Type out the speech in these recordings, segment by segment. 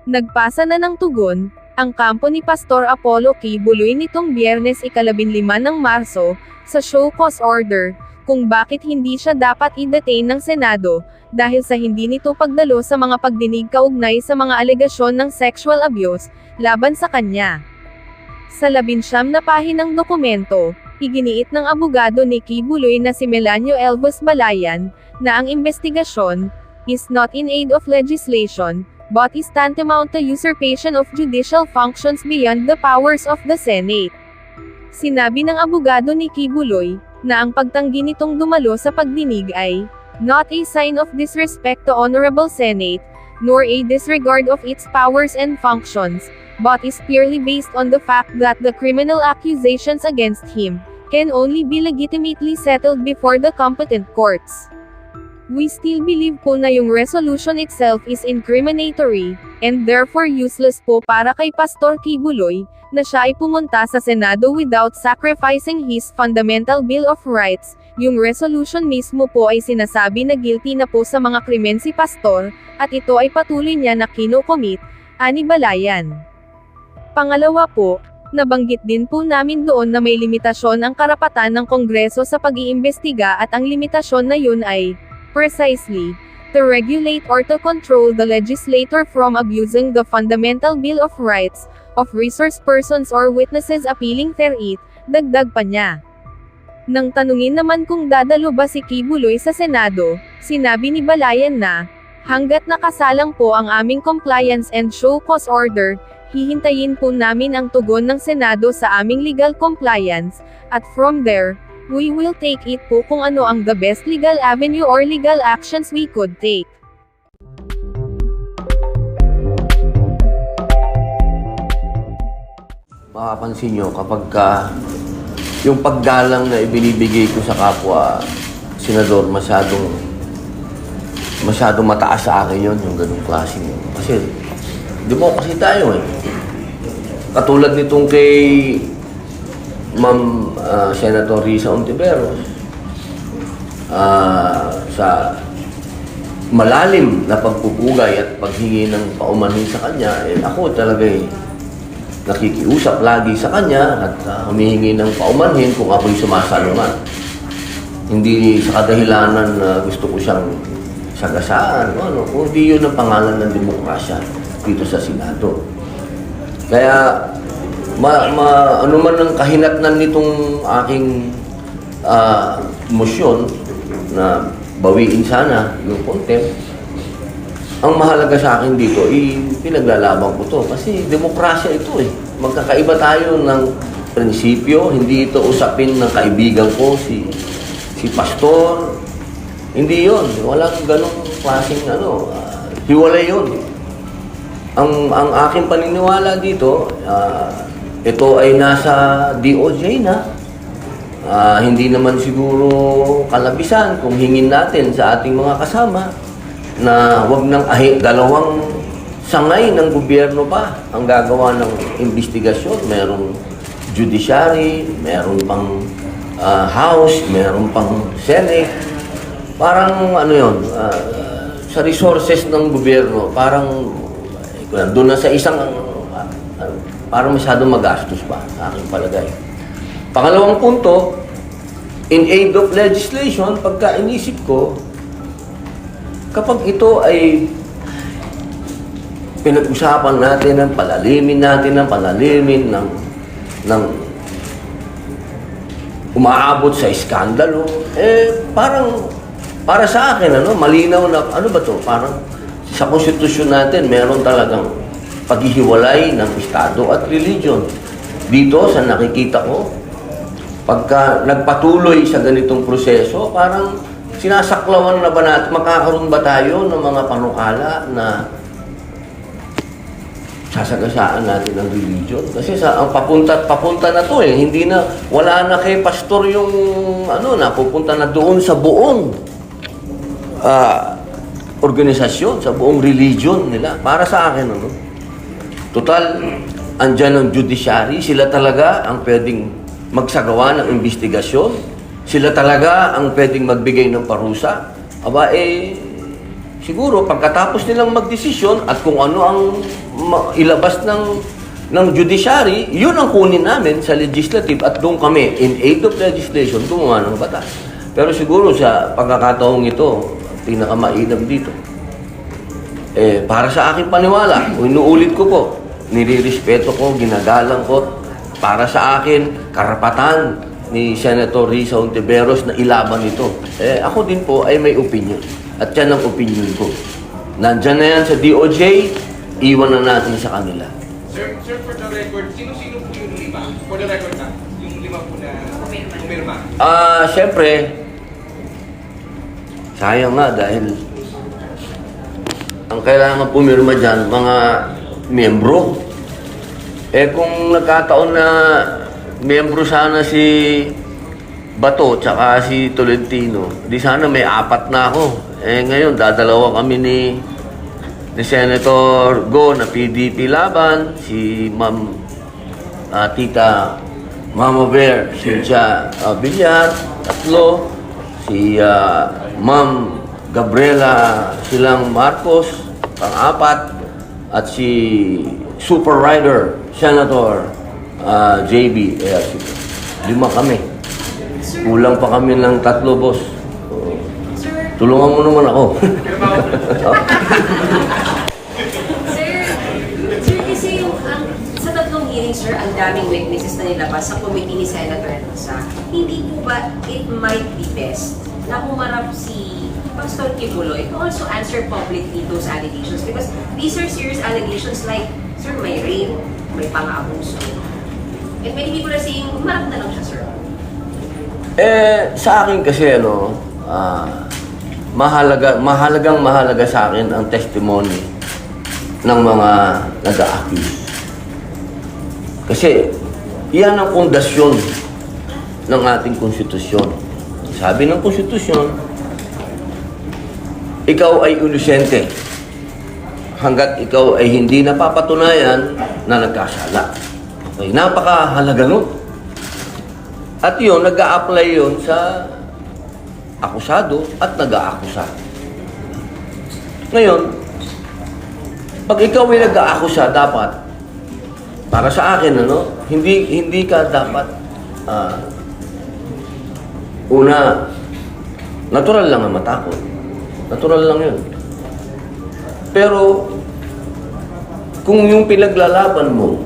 Nagpasa na ng tugon, ang kampo ni Pastor Apollo Kibuloy nitong Biyernes ika-15 ng Marso, sa show cause order, kung bakit hindi siya dapat i-detain ng Senado, dahil sa hindi nito pagdalo sa mga pagdinig kaugnay sa mga alegasyon ng sexual abuse, laban sa kanya. Sa 19 na pahinang dokumento, iginiit ng abogado ni Kibuloy na si Melanio Elvis Balayan, na ang investigasyon, is not in aid of legislation, but is tantamount to usurpation of judicial functions beyond the powers of the Senate. Sinabi ng abogado ni Kibuloy, na ang pagtanggi nitong dumalo sa pagdinig ay, not a sign of disrespect to Honorable Senate, nor a disregard of its powers and functions, but is purely based on the fact that the criminal accusations against him, can only be legitimately settled before the competent courts. We still believe po na yung resolution itself is incriminatory, and therefore useless po para kay Pastor Kibuloy, na siya ay pumunta sa Senado without sacrificing his fundamental Bill of Rights. Yung resolution mismo po ay sinasabi na guilty na po sa mga krimen si Pastor, at ito ay patuloy niya na kino-commit, ani Balayan. Pangalawa po, nabanggit din po namin doon na may limitasyon ang karapatan ng Kongreso sa pag-iimbestiga at ang limitasyon na yun ay, precisely, to regulate or to control the legislator from abusing the fundamental Bill of Rights, of resource persons or witnesses appealing therein, dagdag pa niya. Nang tanungin naman kung dadalo ba si Kibuloy sa Senado, sinabi ni Balayan na, hanggat nakasalang po ang aming compliance and show cause order, hihintayin po namin ang tugon ng Senado sa aming legal compliance, at from there, we will take it po kung ano ang the best legal avenue or legal actions we could take. Makapansin nyo kapag yung paggalang na ibinibigay ko sa kapwa senador masyadong mataas sa akin yun, yung ganung klase yun. Kasi democracy tayo eh. Katulad nitong kay Ma'am Senator Risa Ontiveros, sa malalim na pagpupugay at paghingi ng paumanhin sa kanya, ako talaga nakikiusap lagi sa kanya at humihingi ng paumanhin kung ako'y sumasalungat. Hindi sa kadahilanan na gusto ko siyang sagasaan, kundi yun ang pangalan ng demokrasya dito sa Senado. Kaya, ano man ang kahinatnan nitong aking motion na bawiin sana yung contempt, ang mahalaga sa akin dito, pinaglalaban ko to. Kasi demokrasya ito eh. Magkakaiba tayo ng prinsipyo. Hindi ito usapin ng kaibigan ko, si Pastor. Hindi yon. Walang ganong klaseng hiwalay yun. Ang aking paniniwala dito, ito ay nasa DOJ na. Hindi naman siguro kalabisan kung hingin natin sa ating mga kasama na wag nang dalawang sangay ng gobyerno pa ang gagawa ng investigasyon. Merong judiciary, meron pang House, meron pang Senate. Parang sa resources ng gobyerno, parang doon na sa isang parang masyadong magastos pa, aking palagay. Pangalawang punto, in aid of legislation, pagka inisip ko, kapag ito ay pinag-usapan natin ng palalimin ng umaabot sa iskandalo, parang para sa akin, malinaw na, ba to? Parang sa konstitusyon natin, meron talagang paghihiwalay ng Estado at religion. Dito, sa nakikita ko, pagka nagpatuloy sa ganitong proseso, parang sinasaklawan na ba natin, makakaroon ba tayo ng mga panukala na sasagasaan natin ng religion? Kasi ang papunta na to hindi na, wala na kay pastor yung, napupunta na doon sa buong organisasyon, sa buong religion nila. Para sa akin, total, andyan ang judiciary, sila talaga ang pwedeng magsagawa ng investigasyon. Sila talaga ang pwedeng magbigay ng parusa. siguro pagkatapos nilang magdesisyon at kung ano ang ilabas ng judiciary, yun ang kunin namin sa legislative at doon kami, in aid of legislation, gumawa ng batas. Pero siguro sa pagkakataong ito, pinakamainam dito. Para sa aking paniwala, inuulit ko po, nilirespeto ko, ginagalang ko, para sa akin, karapatan ni Senator Risa Hontiveros na ilaban ito. Ako din po ay may opinion. At yan ang opinion ko. Nandyan na yan sa DOJ, iwan na natin sa kanila. Sir, for the record, sino-sino po yung lima? For the record na, yung lima po na pumirma. Siyempre, sayang nga dahil ang kailangan pumirma dyan, mga miyembro. Kung nagkataon na miyembro sana si Bato tsaka si Tolentino, di sana may 4 na ako. Ngayon, dadalawa kami ni Senator Go na PDP laban, si Ma'am Tita Mama Bear, Cynthia Villar, 3, si Ma'am Gabriela Silang Marcos, pang-4, at si Super Rider, Senator JB. 5 kami. Kulang pa kami ng 3, boss. Tulungan mo naman ako. Sir, kasi yung sa 3 hearings, sir, ang daming witnesses na nilabas sa committee ni Senator Rosa. Hindi po ba it might be best na humarap si Pastor Kibuloy to also answer publicly those allegations? Because these are serious allegations like, sir, may rape, may pang-abuso. And many people are saying, humarap na lang siya, sir. Sa akin kasi, mahalagang sa akin ang testimony ng mga nag-a-accuse. Kasi, iyan ang pundasyon ng ating konstitusyon. Sabi ng konstitusyon, ikaw ay inosente hanggat ikaw ay hindi napapatunayan na nagkasala. Okay, napakahalaga nun. At yun, nag-a-apply yun sa akusado at nag-aakusa. Ngayon, pag ikaw ay nag-aakusa, dapat, para sa akin, hindi ka dapat, una, natural lang ang matakot. Natural lang yun. Pero, kung yung pinaglalaban mo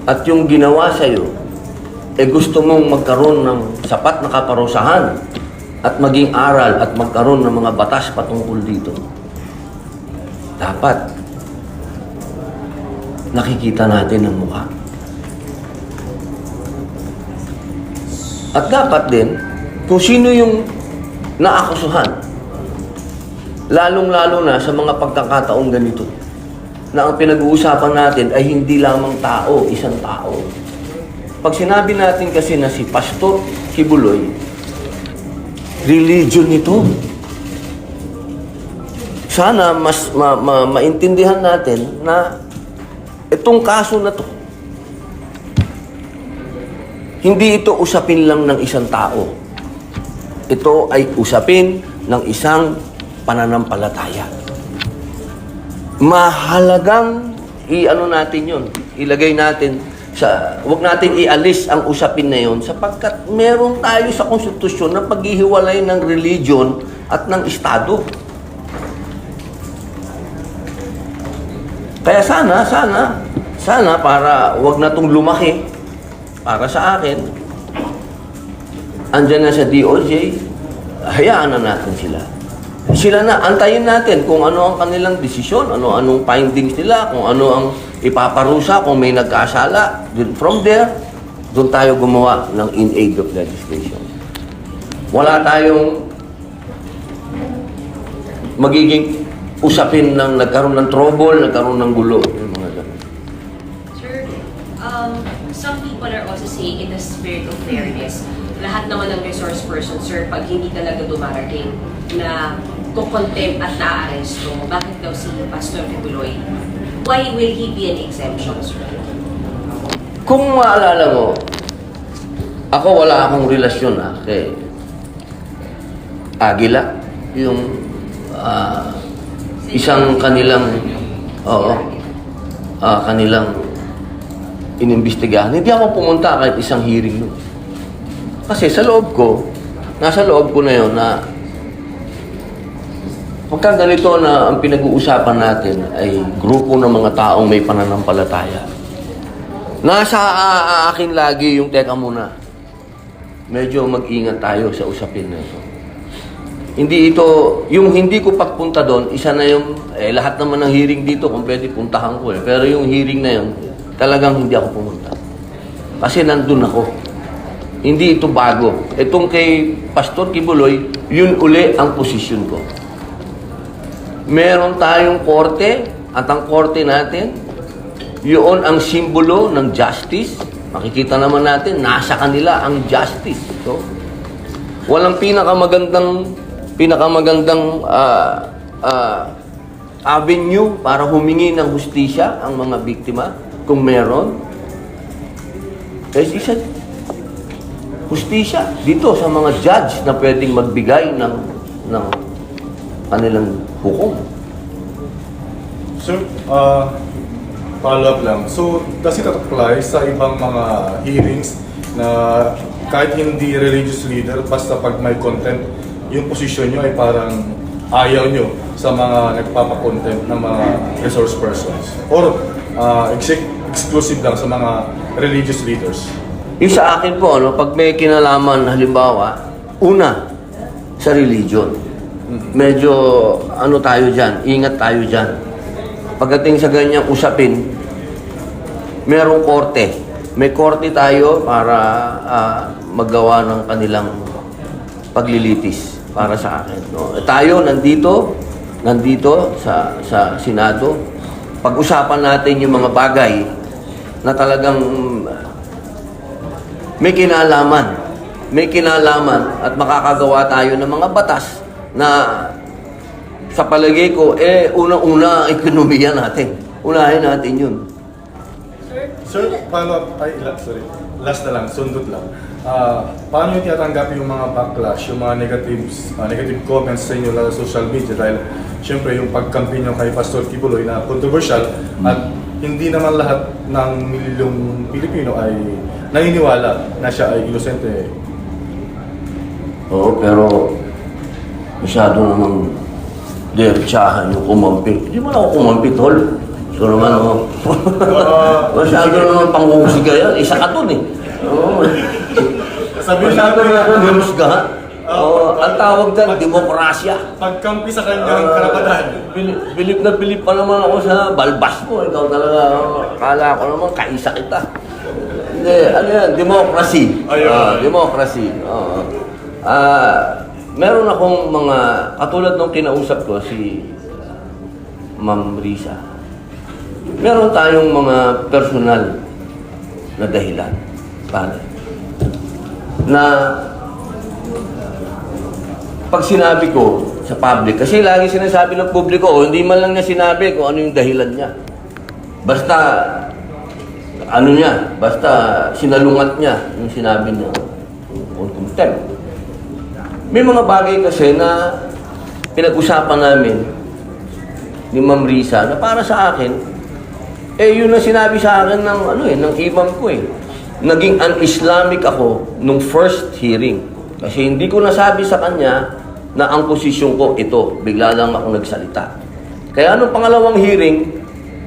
at yung ginawa sa'yo, gusto mong magkaroon ng sapat na kaparusahan at maging aral at magkaroon ng mga batas patungkol dito, dapat nakikita natin ang mukha. At dapat din, kung sino yung naakusuhan, lalong-lalo na sa mga pagkakataong ganito, na ang pinag-uusapan natin ay hindi lamang tao, isang tao. Pag sinabi natin kasi na si Pastor Kibuloy, religion ito. Sana mas maintindihan natin na itong kaso na to, hindi ito usapin lang ng isang tao. Ito ay usapin ng isang pananampalataya. Mahalagang natin yun. Ilagay natin wag natin ialis ang usapin na yun sapagkat meron tayo sa konstitusyon na paghihiwalay ng religion at ng Estado. Kaya sana para wag na itong lumaki, para sa akin, andyan na sa DOJ, hayaan na natin sila. Sila na, antayin natin kung ano ang kanilang desisyon, anong findings nila, kung ano ang ipaparusa, kung may nagkasala. From there, doon tayo gumawa ng in aid of legislation. Wala tayong magiging usapin ng nagkaroon ng trouble, nagkaroon ng gulo. Yung mga ganun. Sir, some people are also saying in the spirit of fairness, lahat naman ng resource person, sir, pag hindi talaga dumarating na kukontempt at na-aresto, bakit daw si Pastor Kibuloy? Why will he be an exemption, sir? Kung maalala mo, ako wala akong relasyon kay Aguila, yung isang kanilang, kanilang inimbestigahan. Hindi ako pumunta kahit isang hearing nun. Kasi sa loob ko, nasa loob ko na yun na pagka ganito na ang pinag-uusapan natin ay grupo ng mga taong may pananampalataya. Nasa akin lagi yung teka muna. Medyo mag-ingat tayo sa usapin na ito. Hindi ito, yung hindi ko pagpunta doon, isa na yung, lahat naman ng hearing dito, kung pwede puntahan ko Pero yung hearing na yun, talagang hindi ako pumunta. Kasi nandun ako. Hindi ito bago. Itong kay Pastor Kibuloy, yun uli ang posisyon ko. Meron tayong korte, at ang korte natin, yun ang simbolo ng justice. Makikita naman natin, nasa kanila ang justice. So, walang pinakamagandang avenue para humingi ng hustisya ang mga biktima, kung meron. Kasi isa, hustisya dito sa mga judge na pwedeng magbigay ng kanilang hukom. Sir, follow-up lang. So, does it apply sa ibang mga hearings na kahit hindi religious leader, basta pag may content, yung posisyon nyo ay parang ayaw nyo sa mga nagpapakontent ng mga resource persons? Or exclusive lang sa mga religious leaders? Yung sa akin po, pag may kinalaman, halimbawa, una, sa religion. Medyo, tayo dyan, ingat tayo dyan. Pagdating sa ganyang usapin, merong korte. May korte tayo para maggawa ng kanilang paglilitis para sa akin. No? Tayo, nandito sa Senado, pag-usapan natin yung mga bagay na talagang may kinalaman at makakagawa tayo ng mga batas na sa palagay ko, unang-una ang ekonomiya natin. Unahin natin yun. Sir, last na lang, sundot lang. Paano yung tinatanggap yung mga backlash, yung mga negative comments sa inyo sa social media? Dahil siyempre yung pagkampi nyo kay Pastor Kibuloy na controversial at hindi naman lahat ng milyong Pilipino ay naniniwala na siya ay inosente. Oo, pero masyado namang diretsahan yung kumampi. Hindi mo na ako kumampi, tol. So naman, masyado naman panghuhusga yan. Isa ka dun Oo. Sabihin Masyado natin na akong husga. Ang tawag dyan, demokrasya. pagkampi sa kanyang karapatan. Bilip na bilip pa naman ako sa balbas mo. Ikaw talaga, akala ko naman, kaisa kita. Hindi, ano yan, democracy. Democracy. Meron akong mga, katulad nung kinausap ko, si Ma'am Risa. Meron tayong mga personal na dahilan. Paano? Na pag sinabi ko sa public, kasi lagi sinasabi ng publiko, hindi man lang niya sinabi kung ano yung dahilan niya. Basta, basta sinalungat niya yung sinabi niya on contempt. May mga bagay kasi na pinag-usapan namin ni Ma'am Risa na para sa akin, yun ang sinabi sa akin ng imam ko Naging un-Islamic ako nung first hearing. Kasi hindi ko nasabi sa kanya na ang posisyon ko ito. Bigla lang ako nagsalita. Kaya nung pangalawang hearing,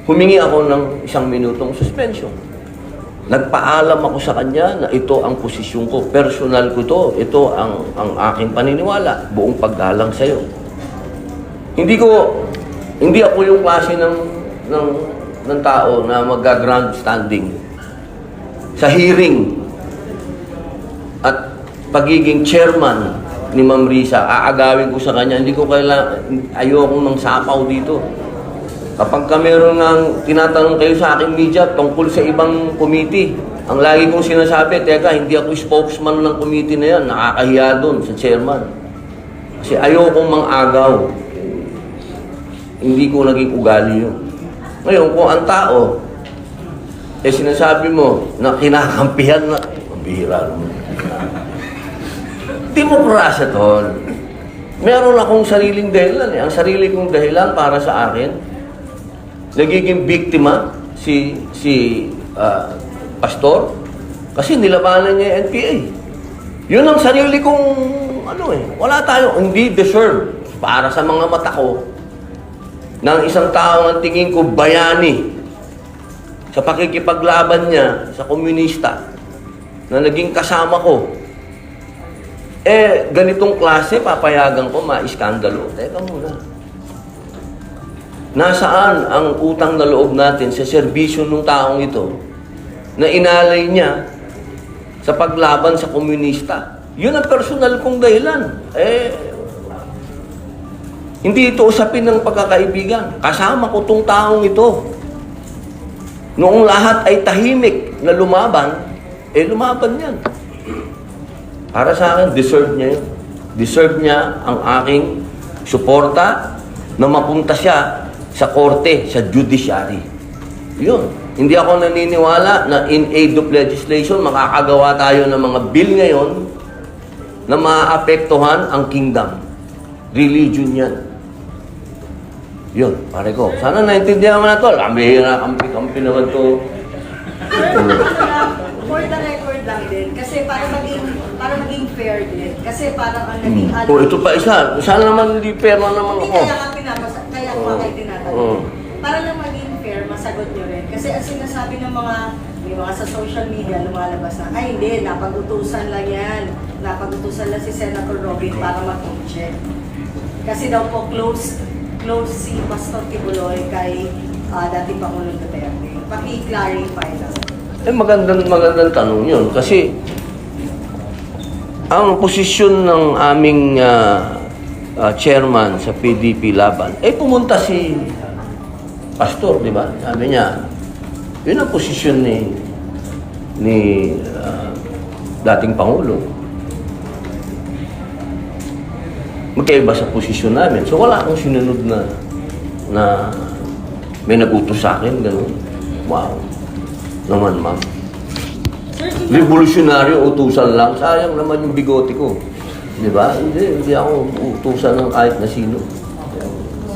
humingi ako ng 1 minutong suspension. Nagpaalam ako sa kanya na ito ang posisyon ko. Personal ko to. Ito ang aking paniniwala. Buong paggalang sa'yo. Hindi ako yung klase ng tao na mag-grandstanding sa hearing at pagiging chairman ni Ma'am Risa. Aagawin ko sa kanya. Hindi ko ayokong mangsapaw dito. Kapag meron ng tinatanong kayo sa aking media tungkol sa ibang committee, ang lagi kong sinasabi, teka, hindi ako spokesman ng committee na yan, nakakahiya doon sa chairman. Kasi ayokong mang-agaw. Hindi ko naging ugali yun. Ngayon, kung ang tao, sinasabi mo na kinakampihan na, mabihira naman. Demokrasya, tol. Meron akong sariling dahilan eh. Ang sarili kong dahilan para sa akin, nagiging biktima si pastor kasi nilabanan niya yung NPA. Yun ang sarili kong wala tayo, hindi deserve para sa mga mata ko ng isang tao ang tingin ko bayani sa pakikipaglaban niya sa komunista na naging kasama ko. Ganitong klase, papayagan ko, maiskandalo. Teka muna. Nasaan ang utang na loob natin sa serbisyo ng taong ito na inalay niya sa paglaban sa komunista? Yun ang personal kong dahilan. Hindi ito usapin ng pagkakaibigan. Kasama ko tong taong ito. Noong lahat ay tahimik na lumaban, lumaban yan. Para sa akin, deserve niya yun. Deserve niya ang aking suporta na mapunta siya sa korte, sa judiciary. Yun. Hindi ako naniniwala na in aid of legislation, makakagawa tayo ng mga bill ngayon na maapektuhan ang kingdom. Religion yan. Yun, pare ko. Sana naintindihan mo na to. Lambihira, kampi-kampi naman to. For the record lang din, kasi para maging fair din. Kasi parang ang naging Ito pa isa. Sana naman hindi fair na naman Hindi ako. kaya ko kayo tinatanong. Para lang maging fair, masagot nyo rin. Kasi ang sinasabi ng mga sa social media, lumalabas na, ay hindi, napag-utusan lang yan. Napag-utusan lang si Senator Robin para mag-check. Kasi daw po close si Pastor Kibuloy kay dating Pangulong Duterte. Paki-clarify lang. Magandang tanong yun. Kasi ang posisyon ng aming chairman sa PDP Laban, pumunta si Pastor, di ba? Sabi niya, yun ang posisyon ni dating Pangulo. Magkaiba sa posisyon namin. So wala akong sinunod na may nag-utos sa akin, gano'n. Wow. Naman, ma'am. Revolusyonaryo, utusan lang. Sayang naman yung bigote ko. Di ba? Hindi ako utusan ng kahit na sino.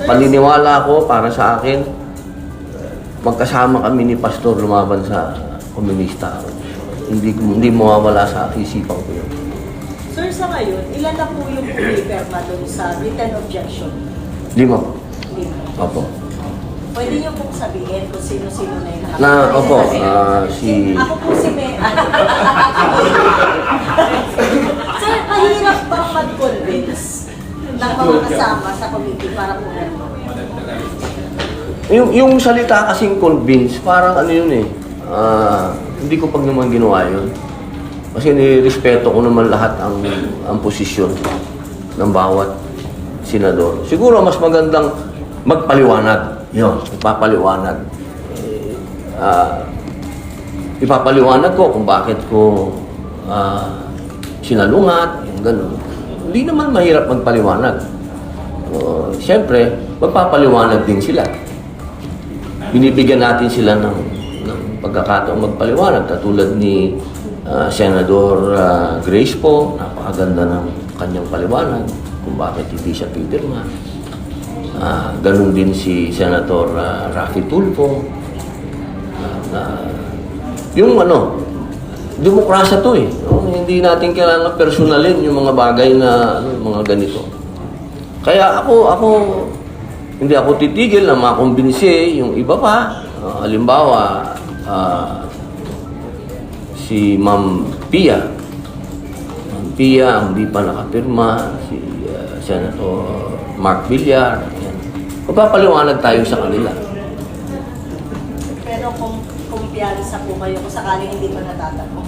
Paniniwala ko para sa akin, magkasama kami ni Pastor lumaban sa komunista. Hindi mawawala sa isipan ko yun. Sir, sa ngayon, ilan na po yung pumipirma doon sa written objection? 5. 5. Opo. Pwede niyo pong sabihin kung sino-sino na yung Opo, si... Ako po si May. Sir, mahirap bang mag-convince ng mga kasama sa committee para po Yung salita kasing convince, parang yun hindi ko pag naman ginawa yun. Kasi nirespeto ko naman lahat ang posisyon ng bawat senador. Siguro mas magandang magpaliwanag. Yun, ipapaliwanag. Ipapaliwanag ko kung bakit ko sinalungat, yung gano'n. Hindi naman mahirap magpaliwanag. Siyempre, magpapaliwanag din sila. Binibigyan natin sila ng pagkakataong magpaliwanag. Katulad ni Senador Grace po, napakaganda ng kanyang paliwanag kung bakit hindi siya pipirma. Ganun din si Senator Raffy Tulfo. Yung demokrasya to eh. Hindi natin kailangan personalin yung mga bagay na mga ganito. Kaya ako hindi ako titigil na makumbinsi yung iba pa. Halimbawa, si Ma'am Pia. Ma'am Pia, hindi pa nakapirma. Si Senator Mark Villar. Magpapaliwanag tayo sa kanila. Pero kung kumpiyansa po kayo, kung sakaling hindi pa natatanong.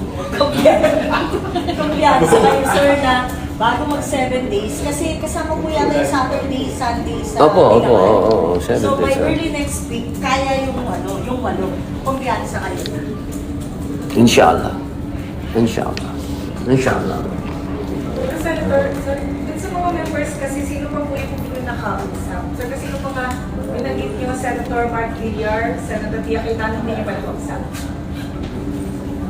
Kumpiyansa kayo, sir, na bago mag 7 days, kasi kasama po yata yung Saturday, Sunday sa Opo, 7 So by days. early next week, kaya yung 8. Kumpiyansa kayo. Inshallah. Senator, dun sa mga members kasi sino pa po yung nakausap? So kasi sino pa ba binanggit niyo Senator Mark Villar, Senator Tia Cayetano, hindi niyo pa nakausap?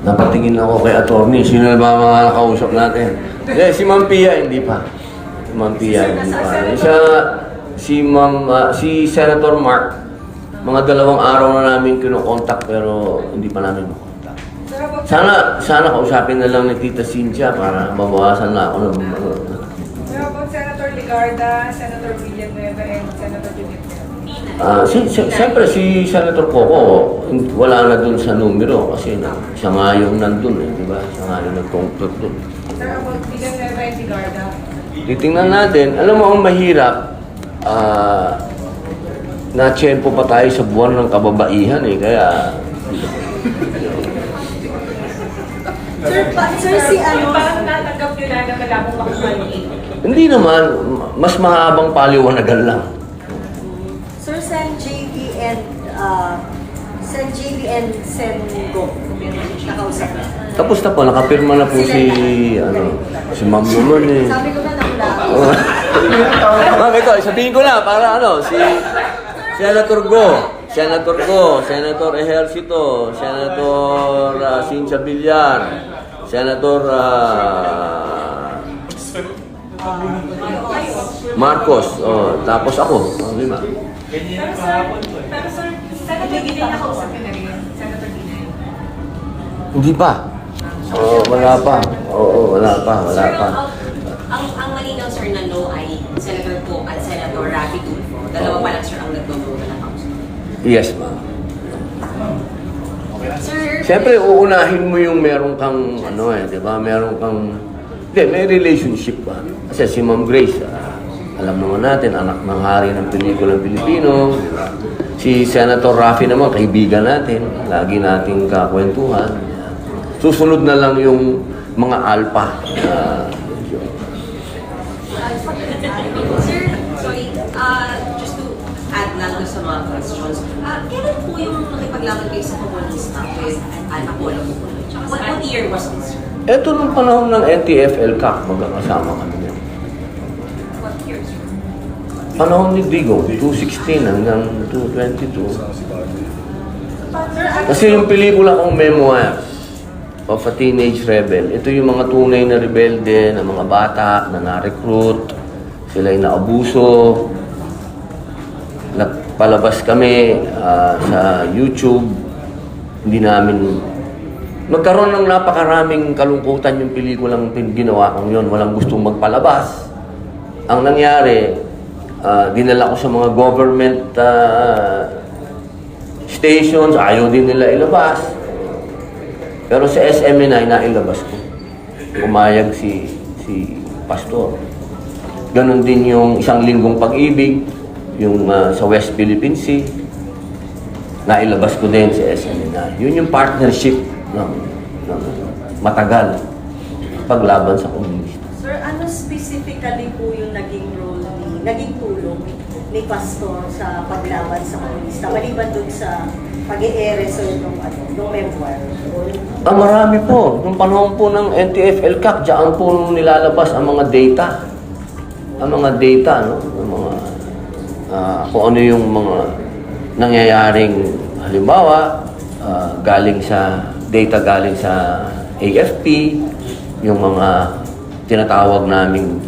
Napatingin ako kay attorney. Sino na ba mga nakausap natin? Si Ma'am Pia, hindi pa. Ma'am Pia. Si Senator Mark, mga 2 araw na namin kinokontak pero hindi pa namin makontak. Sir, about Sana kausapin na lang ni Tita Cynthia para mabawasan na ako ng Sir, about Senator Ligarda, Senator Villanueva, and Senator Duterte. Siyempre si Senator Coco, wala na dun sa numero kasi siya nga yung nandun di ba? Siya nga yung nag-conclude dun. Sir, about Villanueva and Ligarda. Titingnan natin, alam mo ang mahirap, na-tsempo pa tayo sa buwan ng kababaihan kaya... Sir, si ano? Parang natanggap nyo na wala mong makukulit. Hindi naman, mas mahabang paliwanagan lang. Sir, Sen JV and Sen Go. Nakausap na. Tapos na po, nakapirma na po si Ma'am naman Sabi ko na wala. Ma'am, ito, sabihin ko na, para si Senator Go, Senator Ejercito, Senator Cynthia Villar, Senator Marcos, tapos ako, 5. Pero sir, Senator Ginay nakausap nyo na rin. Senator Ginay. Hindi pa. Wala pa. Wala pa. Sir, ang malinaw sir na no ay Senator Poe at Senator Raffy Tulfo. Dalawa pa lang sir ang nagbabago na kausap. Yes, ma'am. Sir, Siyempre, uunahin mo yung meron kang, di ba? Meron kang, may relationship ba? Kasi si Ma'am Grace, alam naman natin, anak ng hari ng pelikulang Pilipino, di ba? Si Senator Raffy naman, kaibigan natin, lagi nating kakwentuhan. Susunod na lang yung mga alpha. Sir, sorry, just to add lang sa mga questions, kailan po yung nakipaglaban kayo sa komunista with Apollo Kibuloy? What year was this, sir? Ito nung panahon ng NTF-ELCAC, magkakasama kami niyan. What year, sir? Panahon ni Digong, 2016 hanggang 2022. Kasi yung pelikula kong Memoir of a Teenage Rebel, ito yung mga tunay na rebelde, na mga bata na na-recruit, sila'y naabuso, palabas kami sa YouTube, hindi namin... Magkaroon ng napakaraming kalungkutan yung pelikulang ginawa kong yun. Walang gustong magpalabas. Ang nangyari, dinala ko sa mga government stations, ayaw din nila ilabas. Pero sa SMNI, nailabas ko. Pumayag si Pastor. Ganon din yung Isang Linggong Pag-ibig, yung sa West Philippine Sea. Nailabas ko din sa SMNI. Yun yung partnership ng matagal paglaban sa komunista. Sir, ano specifically po yung naging tulong ni Pastor sa paglaban sa komunista? Maliban dun sa pag-i-ere nung memoir? Marami po. Nung panahon po ng NTF-ELCAC, diyan po nilalabas ang mga data. Ang mga data, ang mga, kung ano yung mga nangyayaring, halimbawa, galing sa AFP, yung mga tinatawag naming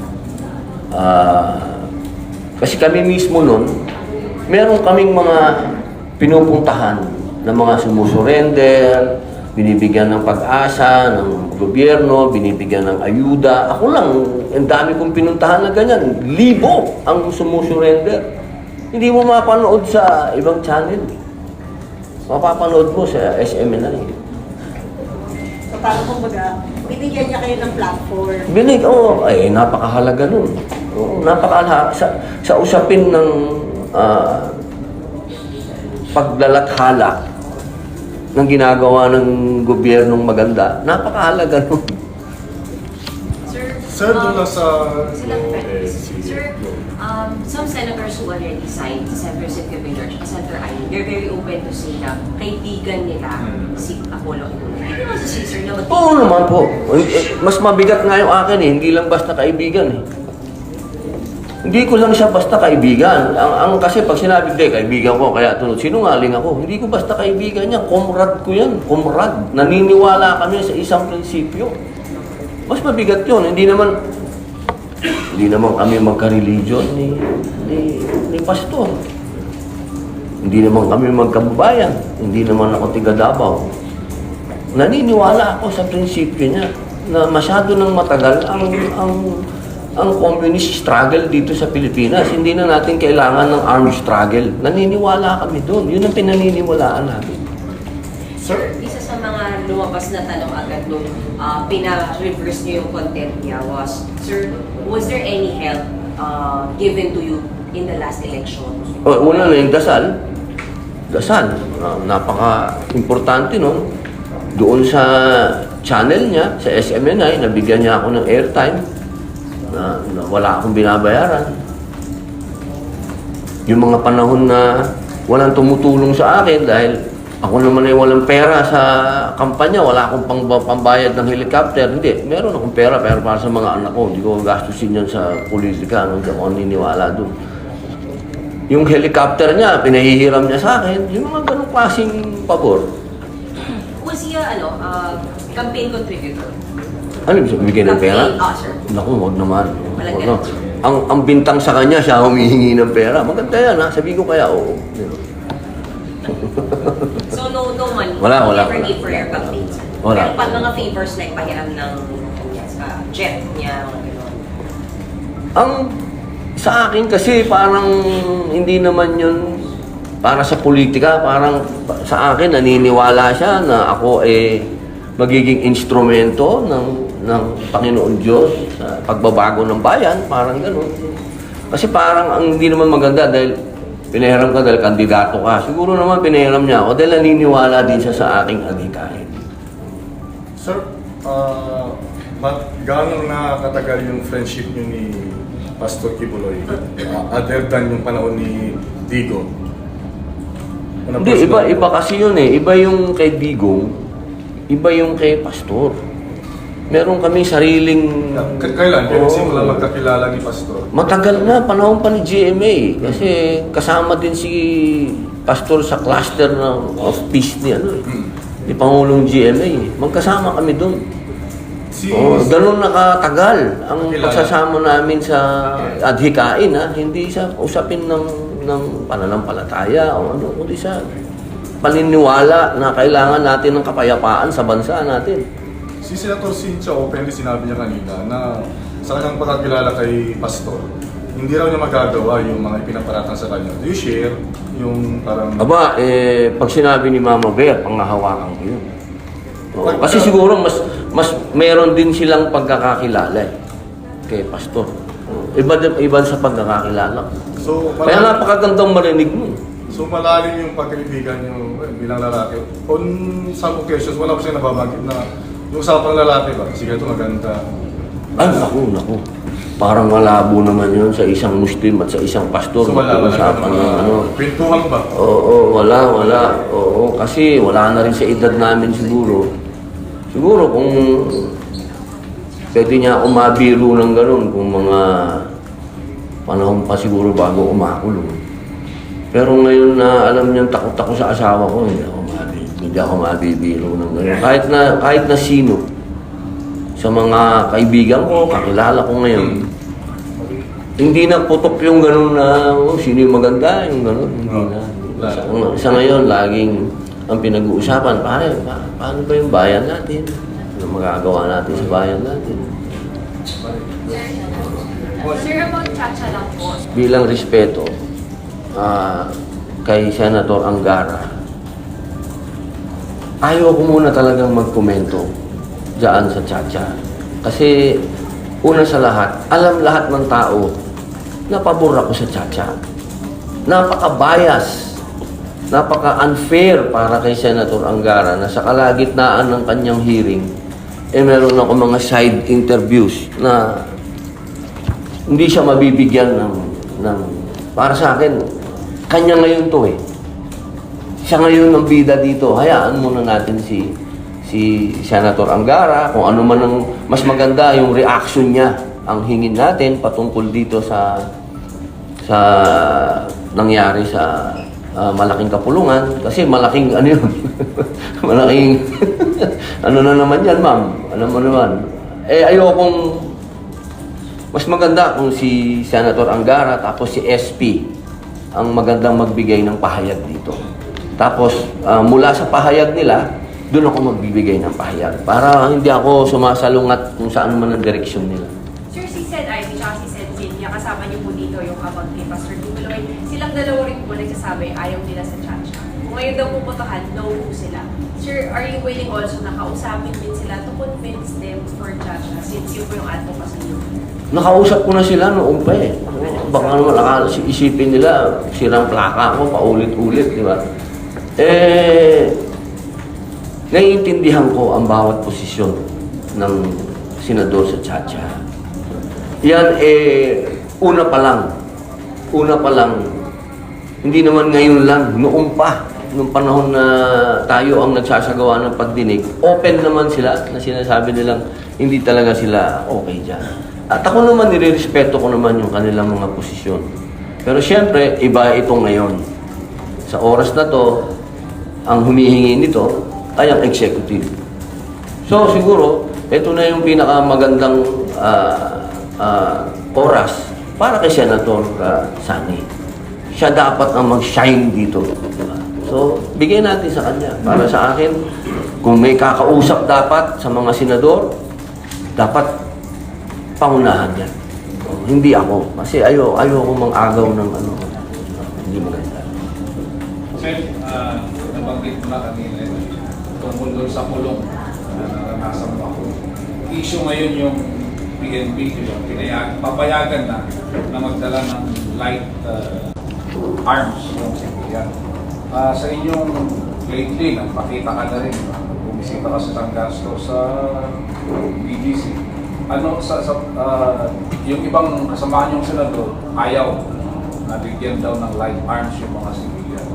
kasi kami mismo nun, meron kaming mga pinupuntahan ng mga sumusurrender, binibigyan ng pag-asa ng gobyerno, binibigyan ng ayuda. Ako lang, ang dami kong pinuntahan na ganyan. 1,000 ang sumusurrender. Hindi mo mapanood sa ibang channel. Mapapanood mo sa SMNI. So parang kumbaga, binigyan niya kayo ng platform. Napakahalaga nun. Napakahalaga. Sa usapin ng paglalathala ng ginagawa ng gobyernong maganda, napakahalaga nun. Sir, doon na sa... Sir, some senators who already signed sa Senator Cynthia Villar at Senator Ayin, they're very open to say na kaibigan nila si Apollo Kibuloy. Hindi naman sa sir na Oo naman po. Mas mabigat nga yung akin hindi lang basta kaibigan Hindi ko lang siya basta kaibigan. Ang kasi pag sinabi, kaibigan ko, kaya tunod, sinungaling ako. Hindi ko basta kaibigan niya, comrade ko yan, comrade. Naniniwala kami sa isang prinsipyo. Mas mabigat yun. Hindi naman, Hindi naman kami magka-religion ni pastor. Hindi naman kami magkababayan. Hindi naman ako tiga Davao. Naniniwala ako sa prinsipyo niya na masyado nang matagal ang communist struggle dito sa Pilipinas. Hindi na natin kailangan ng armed struggle. Naniniwala kami doon. Yun ang pinaniniwalaan namin. Sir, isa sa mga lumabas na tanong agad nung pina-reverse niyo yung content niya was, Sir, was there any help given to you in the last election? Una na yung dasal. Dasal. Napaka-importante nun. Doon sa channel niya, sa SMNI, nabigyan niya ako ng airtime na wala akong binabayaran. Yung mga panahon na walang tumutulong sa akin dahil ako naman ay walang pera sa kampanya, wala akong pambayad ng helicopter. Hindi, meron akong pera pero para sa mga anak ko. Hindi ko gastusin yan sa politika. Hindi ako niniwala doon. Yung helicopter niya, pinahihiram niya sa akin. Yung mga ganong klaseng pabor. Was he a campaign contributor? Ano ibig sabihin ng pera? Sir. Naku, wag naman. Walang Wag ganun. na. Ang bintang sa kanya, siya humihingi ng pera. Maganda yan, ha? Sabi ko kaya, oo. So no money? Wala. Never need for your campaign, sir? Wala. Pero pag mga favors like pahiram ng jet niya, mga gano'n. Ang sa akin kasi parang hindi naman yun para sa politika. Parang sa akin naniniwala siya na ako magiging instrumento ng Panginoon Diyos sa pagbabago ng bayan. Parang gano'n. Kasi parang ang hindi naman maganda dahil pinahiram ka dahil kandidato ka. Siguro naman pinahiram niya ako dahil naniniwala din siya sa aking adhikain. Sir, gaano na katagal yung friendship niyo ni Pastor Kibuloy? Other than yung panahon ni Digo? Hindi, iba kasi yun eh. Iba yung kay Digong, iba yung kay Pastor. Meron kami sariling... Kailan? Kailan simula magkakilala ni Pastor? Matagal na, panahon pa ni GMA. Kasi kasama din si Pastor sa cluster of peace ni ni Pangulong GMA. Magkasama kami doon. Ganun nakatagal ang pagsasama namin sa adhikain, ha? Hindi sa usapin ng pananampalataya o ano, kundi sa paniniwala na kailangan natin ng kapayapaan sa bansa natin. Si Senator Cynthia openly sinabi niya kanina na sa kanyang pagkakilala kay Pastor, hindi raw niya magagawa yung mga ipinaparatang sa kanya. Do you share yung parang... Aba, pag sinabi ni Mama Bear, panghahawakan ko yun. Oo, kasi siguro mas meron din silang pagkakakilala kay Pastor. Iba sa pagkakakilala. So, Kaya napakagandang marinig mo. So malalim yung pagkaibigan niyo bilang lalaki. On some occasions, wala pa siya nababanggit na yung usapang lalaki ba? Sige, ito maganda. Ay, naku. Parang malabo naman yun sa isang Muslim at sa isang pastor. So wala Usapan ng ano. Pintuhan ba? Oo, wala. Oo, kasi wala na rin sa edad namin siguro. Siguro kung pwede niya ako mabiro ng gano'n kung mga panahon pa siguro bago umakulong. Pero ngayon na alam niyang takot ako sa asawa ko, hindi ako mabibiro ng gano'n. Kahit na sino sa mga kaibigan ko, kakilala ko ngayon, hindi na putok yung gano'n na sino yung maganda, yung gano'n. Hindi na. Sa ngayon, laging ang pinag-uusapan, paano ba yung bayan natin? Ano magagawa natin sa bayan natin? Sir, about Chacha lang po. Bilang respeto kay Senator Angara, ayaw ko muna talagang magkomento dyan sa Chacha. Kasi una sa lahat, alam lahat ng tao na pabor ako sa Chacha. Napaka-bias, napaka-unfair para kay Senator Angara na sa kalagitnaan ng kanyang hearing, meron ako mga side interviews na hindi siya mabibigyan ng para sa akin, kanya ngayon to eh. Siya ngayon ang bida dito. Hayaan muna natin si Senator Angara, kung ano man ang mas maganda yung reaction niya ang hingin natin patungkol dito sa nangyari sa malaking kapulungan. Kasi malaking ano yun? Malaking ano na naman yan, ma'am? Ano mo naman? Ayokong Mas maganda kung si Senator Angara tapos si SP ang magandang magbigay ng pahayag dito. Tapos mula sa pahayag nila, doon ako magbibigay ng pahayag para hindi ako sumasalungat kung saan man ang direksyon nila. Sir, si Sen Ivy at si Sen Cynthia, kasama niyo po dito yung abang kay Pastor Kibuloy. Silang dalawa rin po nagsasabi ayaw nila sa Chacha. Kung ngayon daw pupuntahan, no po sila. Sir, are you willing also na kausapin din sila to convince them for Chacha since yun po yung advocacy niyo? Nakausap ko na sila noong pa eh. Baka naman isipin nila, sirang plaka ako, paulit-ulit, di ba? Naiintindihan ko ang bawat posisyon ng senador sa Chacha. Yan una pa lang, hindi naman ngayon lang, noong pa, nung panahon na tayo ang nagsasagawa ng pagdinig, open naman sila na sinasabi nilang hindi talaga sila okay dyan. At ako naman, nire-respeto ko naman yung kanilang mga posisyon. Pero siyempre, iba ito ngayon. Sa oras na to, ang humihingi nito ay ang executive. So siguro, ito na yung pinakamagandang oras para kay Senator Sani. Siya dapat ang mag-shine dito. Diba? So, bigyan natin sa kanya. Para sa akin, kung may kakausap dapat sa mga senador, dapat pangunahan yan. Hindi ako. Kasi ayoko mang-agaw ng ano. Hindi maganda. Sir, nabanggit mo na kanina tungkol doon sa kulong na naranasan mo ako. Issue ngayon yung PNP, papayagan na magdala ng light arms yung civilian. Sa inyong lately, nagpakita ka na rin, bumisita ka sa San Castro sa BBC. Ano yung ibang kasamaan yung senador, ayaw na bigyan daw ng light arms yung mga civilian.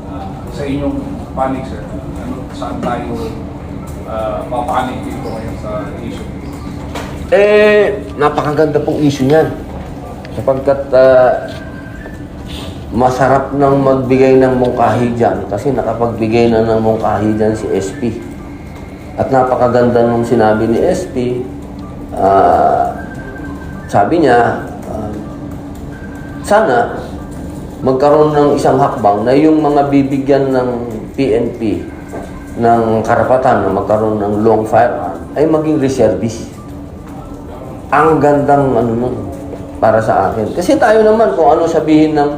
Sa inyong panig, sir, saan tayo papanig dito ngayon sa issue? Napakaganda pong issue niyan. Sapagkat masarap nang magbigay ng mungkahi dyan kasi nakapagbigay na ng mungkahi dyan si SP. At napakaganda nung sinabi ni SP, sabi niya, sana magkaroon ng isang hakbang na yung mga bibigyan ng PNP ng karapatan na magkaroon ng long firearm ay maging reservist. Ang gandang nun para sa akin. Kasi tayo naman kung ano sabihin ng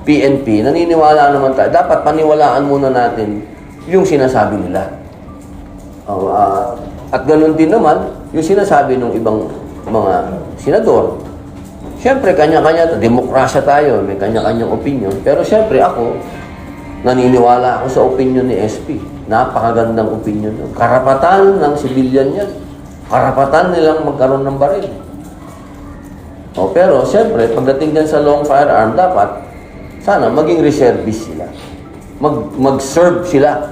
PNP, naniniwala naman tayo. Dapat paniwalaan muna natin yung sinasabi nila. At ganoon din naman yung sinasabi ng ibang mga senador. Siyempre, kanya-kanya, demokrasya tayo, may kanya-kanyang opinion. Pero siyempre ako, naniniwala ako sa opinion ni SP. Napakagandang opinion. Karapatan ng civilian yan. Karapatan nilang magkaroon ng baril. Pero siyempre, pagdating dyan sa long firearm, dapat sana maging reservist sila. Mag-serve sila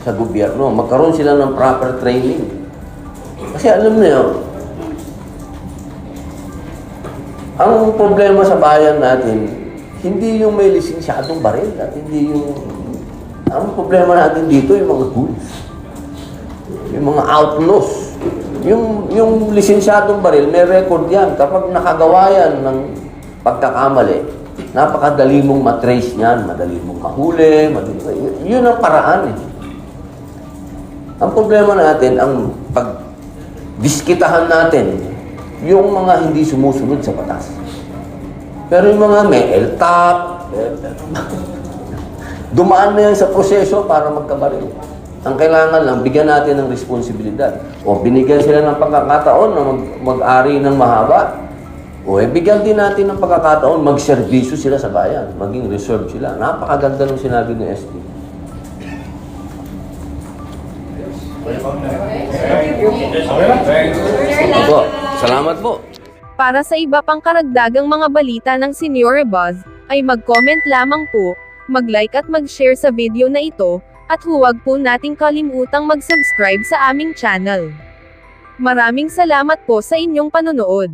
sa gobyerno. Magkaroon sila ng proper training. Kasi alam niyo, ang problema sa bayan natin, hindi yung may lisensyadong baril at hindi yung... Ang problema natin dito yung mga hoods. Yung mga outlaws. Yung lisensyadong baril, may record yan. Kapag nakagawa yan ng pagkakamali, napakadali mong matrace niyan, madali mong mahuli, yun ang paraan eh. Ang problema natin, ang pagdiskitahan natin, yung mga hindi sumusunod sa batas. Pero yung mga may LTAP, dumaan na yan sa proseso para magkabaril. Ang kailangan lang, bigyan natin ng responsibilidad. O binigyan sila ng pagkakataon na mag-ari ng mahaba. O bigyan din natin ng pagkakataon, mag-servisyo sila sa bayan. Maging reserve sila. Napakaganda ng sinabi ng SP. Opo, salamat po. Para sa iba pang karagdagang mga balita ng Senior Buzz, ay mag-comment lamang po, mag-like at mag-share sa video na ito, at huwag po nating kalimutang mag-subscribe sa aming channel. Maraming salamat po sa inyong panonood.